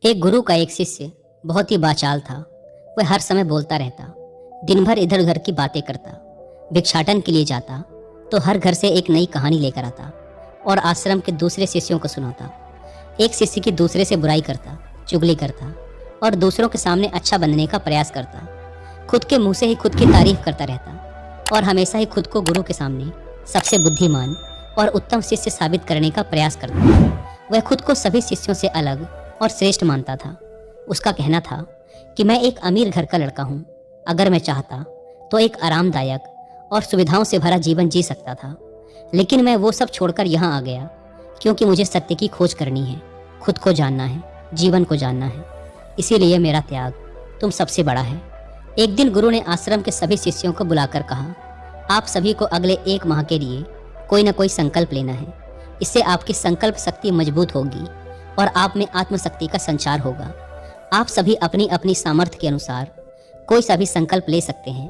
एक गुरु का एक शिष्य बहुत ही बाचाल था। वह हर समय बोलता रहता, दिन भर इधर उधर की बातें करता, भिक्षाटन के लिए जाता तो हर घर से एक नई कहानी लेकर आता और आश्रम के दूसरे शिष्यों को सुनाता। एक शिष्य की दूसरे से बुराई करता, चुगली करता और दूसरों के सामने अच्छा बनने का प्रयास करता। खुद के मुंह से ही खुद की तारीफ करता रहता और हमेशा ही खुद को गुरु के सामने सबसे बुद्धिमान और उत्तम शिष्य साबित करने का प्रयास करता। वह खुद को सभी शिष्यों से अलग और श्रेष्ठ मानता था। उसका कहना था कि मैं एक अमीर घर का लड़का हूँ। अगर मैं चाहता तो एक आरामदायक और सुविधाओं से भरा जीवन जी सकता था, लेकिन मैं वो सब छोड़कर यहाँ आ गया क्योंकि मुझे सत्य की खोज करनी है, खुद को जानना है, जीवन को जानना है। इसीलिए मेरा त्याग तुम सबसे बड़ा है। एक दिन गुरु ने आश्रम के सभी शिष्यों को बुलाकर कहा, आप सभी को अगले 1 माह के लिए कोई न कोई संकल्प लेना है। इससे आपकी संकल्प शक्ति मजबूत होगी और आप में आत्मशक्ति का संचार होगा। आप सभी अपनी अपनी सामर्थ्य के अनुसार कोई सा भी संकल्प ले सकते हैं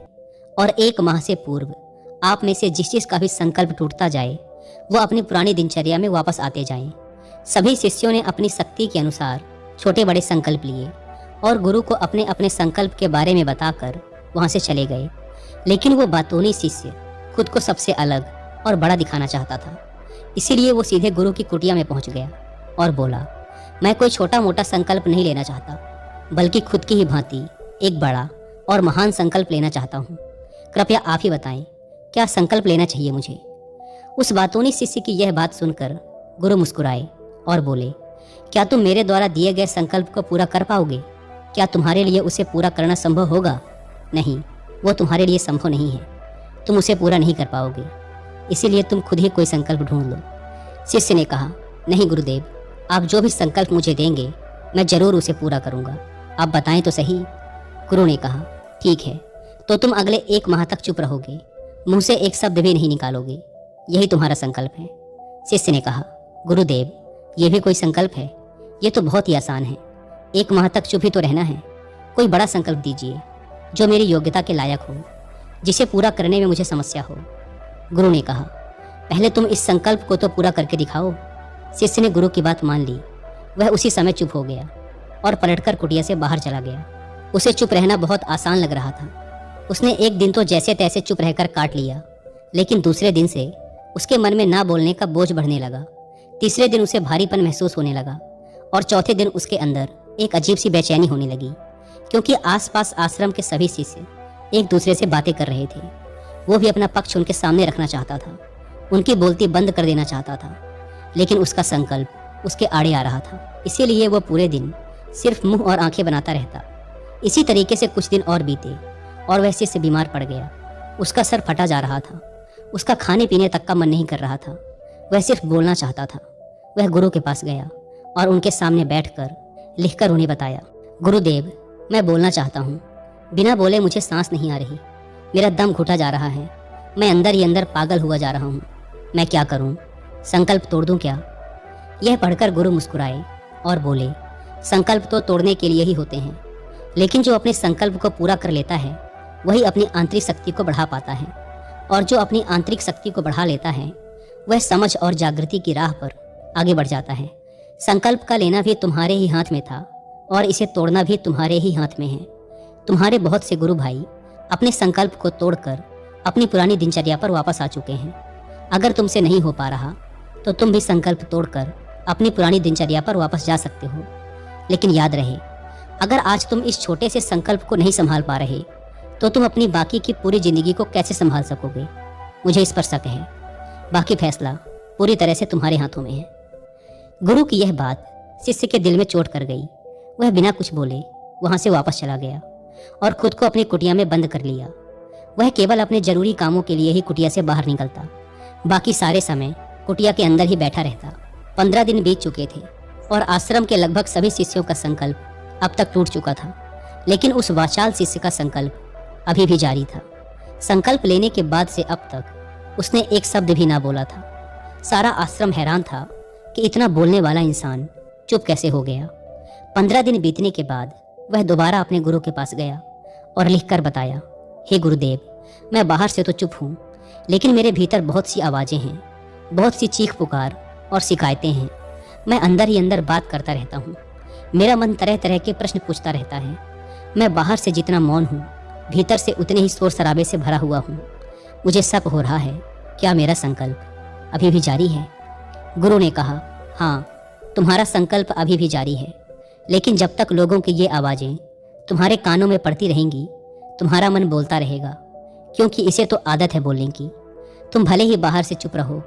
और 1 माह से पूर्व आप में से जिस चीज का भी संकल्प टूटता जाए वो अपनी पुरानी दिनचर्या में वापस आते जाएं। सभी शिष्यों ने अपनी शक्ति के अनुसार छोटे बड़े संकल्प लिए और गुरु को अपने अपने संकल्प के बारे में बताकर वहां से चले गए। लेकिन वो बातूनी शिष्य खुद को सबसे अलग और बड़ा दिखाना चाहता था। इसीलिए वो सीधे गुरु की कुटिया में पहुंच गया और बोला, मैं कोई छोटा मोटा संकल्प नहीं लेना चाहता, बल्कि खुद की ही भांति एक बड़ा और महान संकल्प लेना चाहता हूँ। कृपया आप ही बताएं, क्या संकल्प लेना चाहिए मुझे। उस बातूनी शिष्य की यह बात सुनकर गुरु मुस्कुराए और बोले, क्या तुम मेरे द्वारा दिए गए संकल्प को पूरा कर पाओगे? क्या तुम्हारे लिए उसे पूरा करना संभव होगा? नहीं, वो तुम्हारे लिए संभव नहीं है। तुम उसे पूरा नहीं कर पाओगे, इसीलिए तुम खुद ही कोई संकल्प ढूंढ लो। शिष्य ने कहा, नहीं गुरुदेव, आप जो भी संकल्प मुझे देंगे मैं जरूर उसे पूरा करूंगा। आप बताएं तो सही। गुरु ने कहा, ठीक है, तो तुम अगले 1 माह तक चुप रहोगे, मुंह से एक शब्द भी नहीं निकालोगे। यही तुम्हारा संकल्प है। शिष्य ने कहा, गुरुदेव, ये भी कोई संकल्प है? ये तो बहुत ही आसान है। 1 माह तक चुप ही तो रहना है। कोई बड़ा संकल्प दीजिए जो मेरी योग्यता के लायक हो, जिसे पूरा करने में मुझे समस्या हो। गुरु ने कहा, पहले तुम इस संकल्प को तो पूरा करके दिखाओ। शिष्य ने गुरु की बात मान ली। वह उसी समय चुप हो गया और पलटकर कुटिया से बाहर चला गया। उसे चुप रहना बहुत आसान लग रहा था। उसने एक दिन तो जैसे तैसे चुप रहकर काट लिया, लेकिन दूसरे दिन से उसके मन में ना बोलने का बोझ बढ़ने लगा। तीसरे दिन उसे भारीपन महसूस होने लगा और चौथे दिन उसके अंदर एक अजीब सी बेचैनी होने लगी, क्योंकि आसपास आश्रम के सभी शिष्य एक दूसरे से बातें कर रहे थे। वो भी अपना पक्ष उनके सामने रखना चाहता था, उनकी बोलती बंद कर देना चाहता था, लेकिन उसका संकल्प उसके आड़े आ रहा था। इसीलिए वो पूरे दिन सिर्फ मुंह और आंखें बनाता रहता। इसी तरीके से कुछ दिन और बीते और वह शिष्य बीमार पड़ गया। उसका सर फटा जा रहा था, उसका खाने पीने तक का मन नहीं कर रहा था, वह सिर्फ बोलना चाहता था। वह गुरु के पास गया और उनके सामने बैठकर लिखकर उन्हें बताया, गुरुदेव, मैं बोलना चाहता हूँ, बिना बोले मुझे सांस नहीं आ रही, मेरा दम घुटा जा रहा है, मैं अंदर ही अंदर पागल हुआ जा रहा हूँ, मैं क्या करूँ? संकल्प तोड़ दूं क्या? यह पढ़कर गुरु मुस्कुराए और बोले, संकल्प तो तोड़ने के लिए ही होते हैं, लेकिन जो अपने संकल्प को पूरा कर लेता है वही अपनी आंतरिक शक्ति को बढ़ा पाता है, और जो अपनी आंतरिक शक्ति को बढ़ा लेता है वह समझ और जागृति की राह पर आगे बढ़ जाता है। संकल्प का लेना भी तुम्हारे ही हाथ में था और इसे तोड़ना भी तुम्हारे ही हाथ में है। तुम्हारे बहुत से गुरु भाई अपने संकल्प को तोड़कर अपनी पुरानी दिनचर्या पर वापस आ चुके हैं। अगर तुमसे नहीं हो पा रहा तो तुम भी संकल्प तोड़कर अपनी पुरानी दिनचर्या पर वापस जा सकते हो। लेकिन याद रहे, अगर आज तुम इस छोटे से संकल्प को नहीं संभाल पा रहे तो तुम अपनी बाकी की पूरी जिंदगी को कैसे संभाल सकोगे? मुझे इस पर शक है। बाकी फैसला पूरी तरह से तुम्हारे हाथों में है। गुरु की यह बात शिष्य के दिल में चोट कर गई। वह बिना कुछ बोले वहां से वापस चला गया और खुद को अपनी कुटिया में बंद कर लिया। वह केवल अपने जरूरी कामों के लिए ही कुटिया से बाहर निकलता, बाकी सारे समय कुटिया के अंदर ही बैठा रहता। 15 दिन बीत चुके थे और आश्रम के लगभग सभी शिष्यों का संकल्प अब तक टूट चुका था, लेकिन उस वाचाल शिष्य का संकल्प अभी भी जारी था। संकल्प लेने के बाद से अब तक उसने एक शब्द भी ना बोला था। सारा आश्रम हैरान था कि इतना बोलने वाला इंसान चुप कैसे हो गया। 15 दिन बीतने के बाद वह दोबारा अपने गुरु के पास गया और लिखकर बताया, हे गुरुदेव, मैं बाहर से तो चुप हूँ, लेकिन मेरे भीतर बहुत सी आवाज़ें हैं, बहुत सी चीख पुकार और शिकायतें हैं। मैं अंदर ही अंदर बात करता रहता हूँ। मेरा मन तरह तरह के प्रश्न पूछता रहता है। मैं बाहर से जितना मौन हूँ, भीतर से उतने ही शोर शराबे से भरा हुआ हूँ। मुझे शक हो रहा है, क्या मेरा संकल्प अभी भी जारी है? गुरु ने कहा, हाँ, तुम्हारा संकल्प अभी भी जारी है, लेकिन जब तक लोगों की ये आवाज़ें तुम्हारे कानों में पड़ती रहेंगी, तुम्हारा मन बोलता रहेगा, क्योंकि इसे तो आदत है बोलने की। तुम भले ही बाहर से चुप रहो,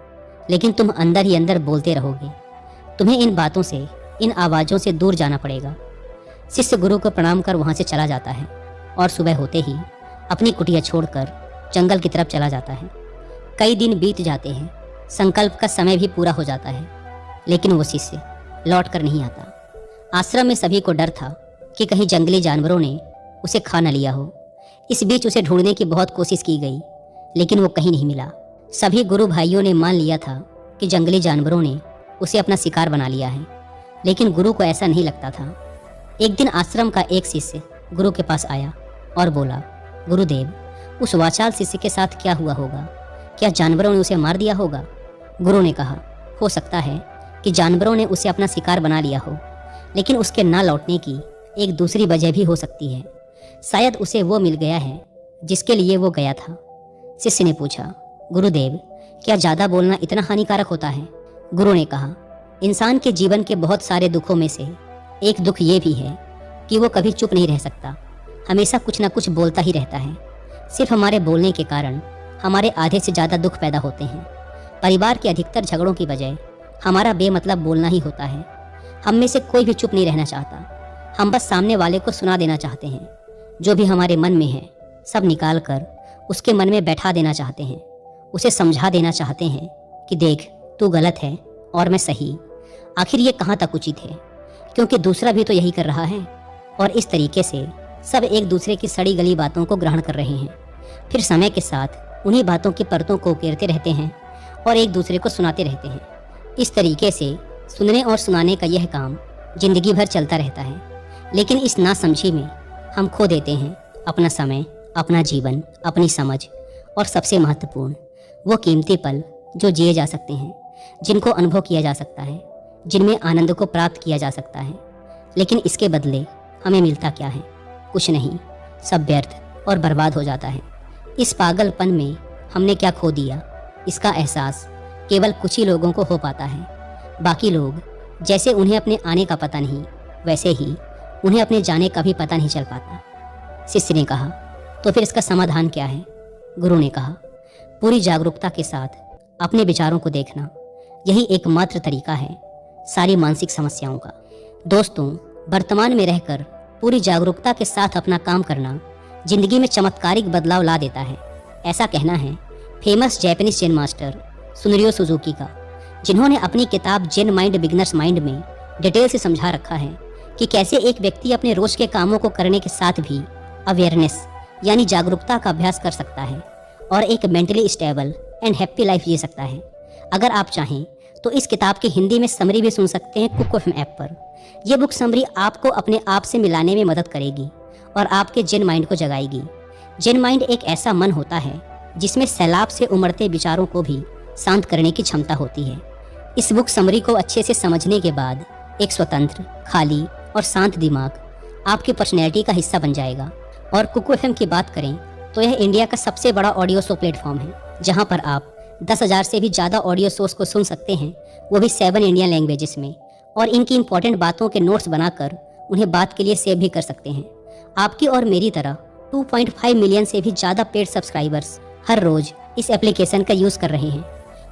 लेकिन तुम अंदर ही अंदर बोलते रहोगे। तुम्हें इन बातों से, इन आवाज़ों से दूर जाना पड़ेगा। शिष्य गुरु को प्रणाम कर वहाँ से चला जाता है और सुबह होते ही अपनी कुटिया छोड़कर जंगल की तरफ चला जाता है। कई दिन बीत जाते हैं, संकल्प का समय भी पूरा हो जाता है, लेकिन वो शिष्य लौट कर नहीं आता। आश्रम में सभी को डर था कि कहीं जंगली जानवरों ने उसे खा न लिया हो। इस बीच उसे ढूंढने की बहुत कोशिश की गई, लेकिन वो कहीं नहीं मिला। सभी गुरु भाइयों ने मान लिया था कि जंगली जानवरों ने उसे अपना शिकार बना लिया है, लेकिन गुरु को ऐसा नहीं लगता था। एक दिन आश्रम का एक शिष्य गुरु के पास आया और बोला, गुरुदेव, उस वाचाल शिष्य के साथ क्या हुआ होगा? क्या जानवरों ने उसे मार दिया होगा? गुरु ने कहा, हो सकता है कि जानवरों ने उसे अपना शिकार बना लिया हो, लेकिन उसके ना लौटने की एक दूसरी वजह भी हो सकती है। शायद उसे वो मिल गया है जिसके लिए वो गया था। शिष्य ने पूछा, गुरुदेव, क्या ज़्यादा बोलना इतना हानिकारक होता है? गुरु ने कहा, इंसान के जीवन के बहुत सारे दुखों में से एक दुख ये भी है कि वो कभी चुप नहीं रह सकता, हमेशा कुछ ना कुछ बोलता ही रहता है। सिर्फ हमारे बोलने के कारण हमारे आधे से ज़्यादा दुख पैदा होते हैं। परिवार के अधिकतर झगड़ों की वजह हमारा बेमतलब बोलना ही होता है। हम में से कोई भी चुप नहीं रहना चाहता। हम बस सामने वाले को सुना देना चाहते हैं। जो भी हमारे मन में है सब निकाल कर उसके मन में बैठा देना चाहते हैं। उसे समझा देना चाहते हैं कि देख, तू गलत है और मैं सही। आखिर ये कहाँ तक उचित है, क्योंकि दूसरा भी तो यही कर रहा है। और इस तरीके से सब एक दूसरे की सड़ी गली बातों को ग्रहण कर रहे हैं। फिर समय के साथ उन्हीं बातों की परतों को उकेरते रहते हैं और एक दूसरे को सुनाते रहते हैं। इस तरीके से सुनने और सुनाने का यह काम जिंदगी भर चलता रहता है। लेकिन इस नासमझी में हम खो देते हैं अपना समय, अपना जीवन, अपनी समझ और सबसे महत्वपूर्ण वो कीमती पल जो जिए जा सकते हैं, जिनको अनुभव किया जा सकता है, जिनमें आनंद को प्राप्त किया जा सकता है। लेकिन इसके बदले हमें मिलता क्या है? कुछ नहीं, सब व्यर्थ और बर्बाद हो जाता है। इस पागलपन में हमने क्या खो दिया, इसका एहसास केवल कुछ ही लोगों को हो पाता है। बाकी लोग जैसे उन्हें अपने आने का पता नहीं, वैसे ही उन्हें अपने जाने का भी पता नहीं चल पाता। शिष्य ने कहा, तो फिर इसका समाधान क्या है? गुरु ने कहा, पूरी जागरूकता के साथ अपने विचारों को देखना, यही एकमात्र तरीका है सारी मानसिक समस्याओं का। दोस्तों, वर्तमान में रहकर पूरी जागरूकता के साथ अपना काम करना जिंदगी में चमत्कारिक बदलाव ला देता है। ऐसा कहना है फेमस जैपनीज जेन मास्टर सुनरियो सुजुकी का, जिन्होंने अपनी किताब जेन माइंड बिगिनर्स माइंड में डिटेल से समझा रखा है कि कैसे एक व्यक्ति अपने रोज के कामों को करने के साथ भी अवेयरनेस यानी जागरूकता का अभ्यास कर सकता है और एक mentally stable and happy life जी सकता है। अगर आप चाहें तो इस किताब की हिंदी में समरी भी सुन सकते हैं कुक एफएम ऐप पर। यह बुक समरी आपको अपने आप से मिलाने में मदद करेगी और आपके जेन माइंड को जगाएगी। जेन माइंड एक ऐसा मन होता है जिसमें सैलाब से उमड़ते विचारों को भी शांत करने की क्षमता होती है। इस बुक समरी को अच्छे से समझने के बाद एक स्वतंत्र, खाली और शांत दिमाग आपकी पर्सनैलिटी का हिस्सा बन जाएगा। और कुकू एफएम की बात करें तो यह इंडिया का सबसे बड़ा ऑडियो शो प्लेटफॉर्म है, जहां पर आप 10,000 से भी ज़्यादा ऑडियो शोज को सुन सकते हैं, वो भी 7 इंडियन लैंग्वेजेस में। और इनकी इंपॉर्टेंट बातों के नोट्स बनाकर उन्हें बात के लिए सेव भी कर सकते हैं। आपकी और मेरी तरह 2.5 मिलियन से भी ज़्यादा पेड सब्सक्राइबर्स हर रोज़ इस एप्लीकेशन का यूज़ कर रहे हैं।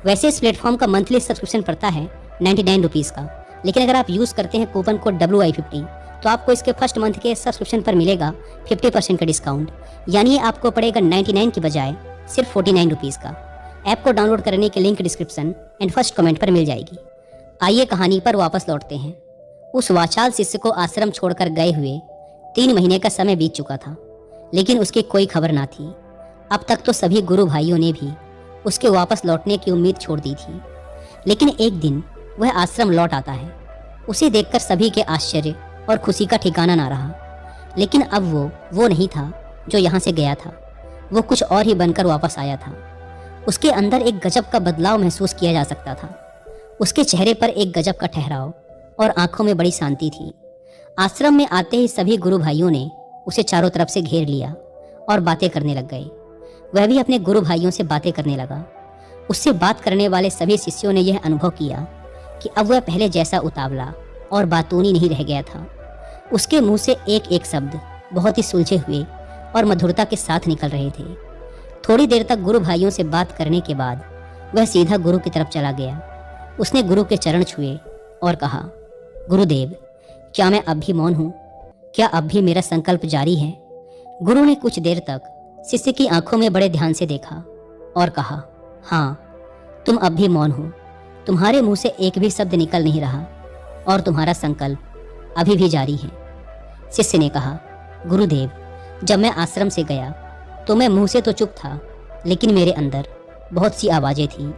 वैसे इस प्लेटफॉर्म का मंथली सब्सक्रिप्शन पड़ता है 99 रुपीज़ का, लेकिन अगर आप यूज़ करते हैं कूपन कोड WI50 तो आपको इसके फर्स्ट मंथ के सब्सक्रिप्शन पर मिलेगा 50% का डिस्काउंट, यानी ये आपको पड़ेगा 99 की बजाय सिर्फ 49 रुपीज़ का। ऐप को डाउनलोड करने की link description and first comment पर मिल जाएगी। आइए कहानी पर वापस लौटते हैं। उस वाचाल शिष्य को आश्रम छोड़कर गए हुए 3 महीने का समय बीत चुका था, लेकिन उसकी कोई खबर ना थी। अब तक तो सभी गुरु भाइयों ने भी उसके वापस लौटने की उम्मीद छोड़ दी थी, लेकिन एक दिन वह आश्रम लौट आता है। उसे देखकर सभी के आश्चर्य और खुशी का ठिकाना ना रहा। लेकिन अब वो नहीं था जो यहाँ से गया था, वो कुछ और ही बनकर वापस आया था। उसके अंदर एक गजब का बदलाव महसूस किया जा सकता था। उसके चेहरे पर एक गजब का ठहराव और आंखों में बड़ी शांति थी। आश्रम में आते ही सभी गुरु भाइयों ने उसे चारों तरफ से घेर लिया और बातें करने लग गए। वह भी अपने गुरु भाइयों से बातें करने लगा। उससे बात करने वाले सभी शिष्यों ने यह अनुभव किया कि अब वह पहले जैसा उतावला और बातूनी नहीं रह गया था। उसके मुंह से एक एक शब्द बहुत ही सुलझे हुए और मधुरता के साथ निकल रहे थे। थोड़ी देर तक गुरु भाइयों से बात करने के बाद वह सीधा गुरु की तरफ चला गया। उसने गुरु के चरण छुए और कहा, गुरुदेव, क्या मैं अब भी मौन हूँ? क्या अब भी मेरा संकल्प जारी है? गुरु ने कुछ देर तक शिष्य की आंखों में बड़े ध्यान से देखा और कहा, हाँ, तुम अब भी मौन हो। तुम्हारे मुंह से एक भी शब्द निकल नहीं रहा और तुम्हारा संकल्प अभी भी जारी है। शिष्य ने कहा, गुरुदेव, जब मैं आश्रम से गया तो मैं मुंह से तो चुप था, लेकिन मेरे अंदर बहुत सी आवाज़ें थीं,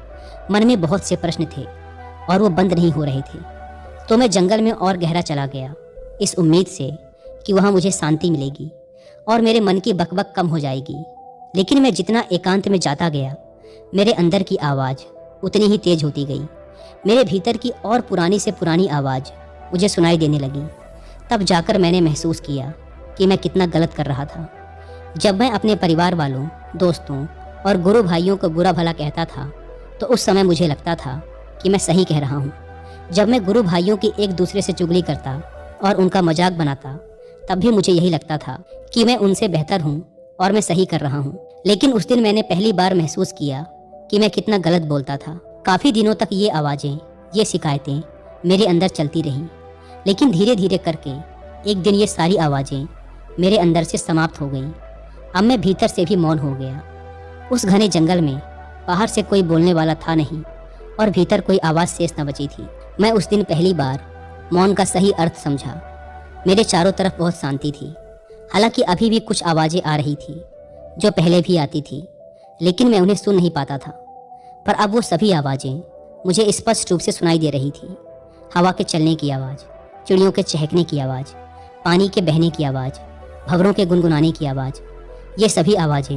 मन में बहुत से प्रश्न थे और वो बंद नहीं हो रहे थे। तो मैं जंगल में और गहरा चला गया, इस उम्मीद से कि वहाँ मुझे शांति मिलेगी और मेरे मन की बकबक कम हो जाएगी। लेकिन मैं जितना एकांत में जाता गया, मेरे अंदर की आवाज़ उतनी ही तेज होती गई। मेरे भीतर की और पुरानी से पुरानी आवाज़ मुझे सुनाई देने लगी। तब जाकर मैंने महसूस किया कि मैं कितना गलत कर रहा था। जब मैं अपने परिवार वालों, दोस्तों और गुरु भाइयों को बुरा भला कहता था तो उस समय मुझे लगता था कि मैं सही कह रहा हूँ। जब मैं गुरु भाइयों की एक दूसरे से चुगली करता और उनका मजाक बनाता, तब भी मुझे यही लगता था कि मैं उनसे बेहतर हूँ और मैं सही कर रहा हूँ। लेकिन उस दिन मैंने पहली बार महसूस किया कि मैं कितना गलत बोलता था। काफ़ी दिनों तक ये आवाज़ें, ये शिकायतें मेरे अंदर चलती रहीं, लेकिन धीरे धीरे करके एक दिन ये सारी आवाज़ें मेरे अंदर से समाप्त हो गईं। अब मैं भीतर से भी मौन हो गया। उस घने जंगल में बाहर से कोई बोलने वाला था नहीं और भीतर कोई आवाज़ शेष न बची थी। मैं उस दिन पहली बार मौन का सही अर्थ समझा। मेरे चारों तरफ बहुत शांति थी। हालांकि अभी भी कुछ आवाज़ें आ रही थी जो पहले भी आती थी, लेकिन मैं उन्हें सुन नहीं पाता था। पर अब वो सभी आवाज़ें मुझे स्पष्ट रूप से सुनाई दे रही थी। हवा के चलने की आवाज़, चिड़ियों के चहकने की आवाज़, पानी के बहने की आवाज़, भंवरों के गुनगुनाने की आवाज़, ये सभी आवाज़ें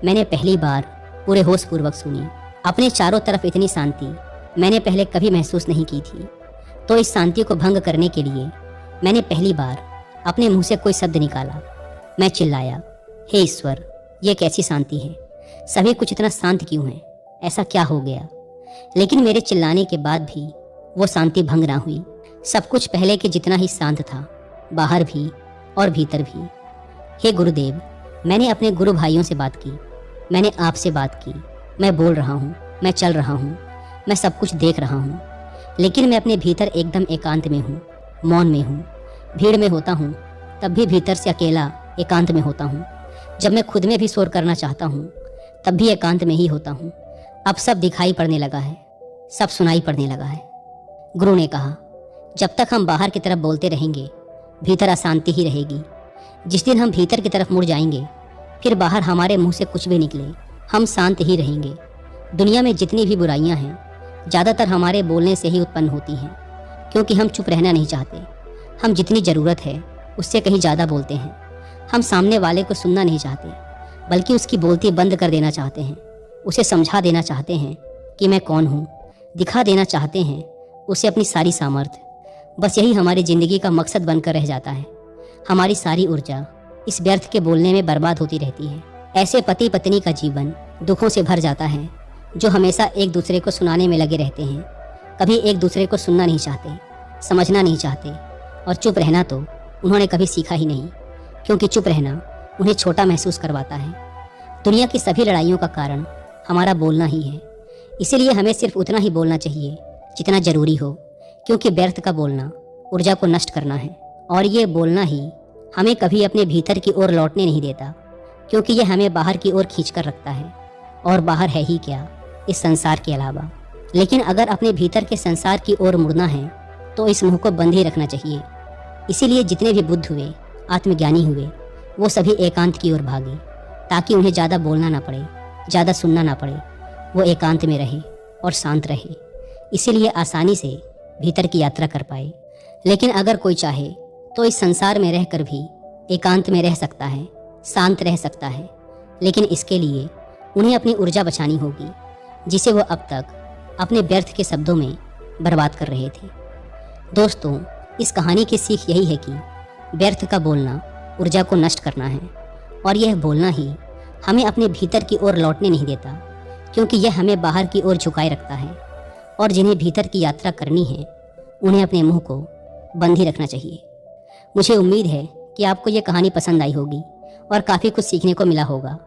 मैंने पहली बार पूरे होशपूर्वक सुनी। अपने चारों तरफ इतनी शांति मैंने पहले कभी महसूस नहीं की थी। तो इस शांति को भंग करने के लिए मैंने पहली बार अपने मुंह से कोई शब्द निकाला। मैं चिल्लाया, हे ईश्वर, ये कैसी शांति है? सभी कुछ इतना शांत क्यों है? ऐसा क्या हो गया? लेकिन मेरे चिल्लाने के बाद भी वो शांति भंग ना हुई। सब कुछ पहले के जितना ही शांत था, बाहर भी और भीतर भी। हे गुरुदेव, मैंने अपने गुरु भाइयों से बात की, मैंने आपसे बात की। मैं बोल रहा हूँ, मैं चल रहा हूँ, मैं सब कुछ देख रहा हूँ, लेकिन मैं अपने भीतर एकदम एकांत में हूँ, मौन में हूँ। भीड़ में होता हूँ तब भी भीतर से अकेला एकांत में होता हूँ। जब मैं खुद में भी शोर करना चाहता हूँ तब भी एकांत में ही होता हूँ। अब सब दिखाई पड़ने लगा है, सब सुनाई पड़ने लगा है। गुरु ने कहा, जब तक हम बाहर की तरफ बोलते रहेंगे, भीतर अशांति ही रहेगी। जिस दिन हम भीतर की तरफ मुड़ जाएंगे, फिर बाहर हमारे मुंह से कुछ भी निकले, हम शांत ही रहेंगे। दुनिया में जितनी भी बुराइयां हैं, ज़्यादातर हमारे बोलने से ही उत्पन्न होती हैं, क्योंकि हम चुप रहना नहीं चाहते। हम जितनी ज़रूरत है उससे कहीं ज़्यादा बोलते हैं। हम सामने वाले को सुनना नहीं चाहते, बल्कि उसकी बोलती बंद कर देना चाहते हैं। उसे समझा देना चाहते हैं कि मैं कौन हूँ, दिखा देना चाहते हैं उसे अपनी सारी सामर्थ्य। बस यही हमारी ज़िंदगी का मकसद बनकर रह जाता है। हमारी सारी ऊर्जा इस व्यर्थ के बोलने में बर्बाद होती रहती है। ऐसे पति पत्नी का जीवन दुखों से भर जाता है, जो हमेशा एक दूसरे को सुनाने में लगे रहते हैं। कभी एक दूसरे को सुनना नहीं चाहते, समझना नहीं चाहते, और चुप रहना तो उन्होंने कभी सीखा ही नहीं, क्योंकि चुप रहना उन्हें छोटा महसूस करवाता है। दुनिया की सभी लड़ाइयों का कारण हमारा बोलना ही है। इसीलिए हमें सिर्फ उतना ही बोलना चाहिए जितना जरूरी हो, क्योंकि व्यर्थ का बोलना ऊर्जा को नष्ट करना है, और ये बोलना ही हमें कभी अपने भीतर की ओर लौटने नहीं देता, क्योंकि ये हमें बाहर की ओर खींच कर रखता है। और बाहर है ही क्या इस संसार के अलावा। लेकिन अगर अपने भीतर के संसार की ओर मुड़ना है तो इस मुंह को बंद ही रखना चाहिए। इसीलिए जितने भी बुद्ध हुए, आत्मज्ञानी हुए, वो सभी एकांत की ओर भागे, ताकि उन्हें ज़्यादा बोलना ना पड़े, ज़्यादा सुनना ना पड़े। वो एकांत में रहे और शांत रहे, इसीलिए आसानी से भीतर की यात्रा कर पाए। लेकिन अगर कोई चाहे तो इस संसार में रहकर भी एकांत में रह सकता है, शांत रह सकता है, लेकिन इसके लिए उन्हें अपनी ऊर्जा बचानी होगी, जिसे वो अब तक अपने व्यर्थ के शब्दों में बर्बाद कर रहे थे। दोस्तों, इस कहानी की सीख यही है कि व्यर्थ का बोलना ऊर्जा को नष्ट करना है, और यह बोलना ही हमें अपने भीतर की ओर लौटने नहीं देता, क्योंकि यह हमें बाहर की ओर झुकाए रखता है। और जिन्हें भीतर की यात्रा करनी है उन्हें अपने मुंह को बंद ही रखना चाहिए। मुझे उम्मीद है कि आपको यह कहानी पसंद आई होगी और काफ़ी कुछ सीखने को मिला होगा।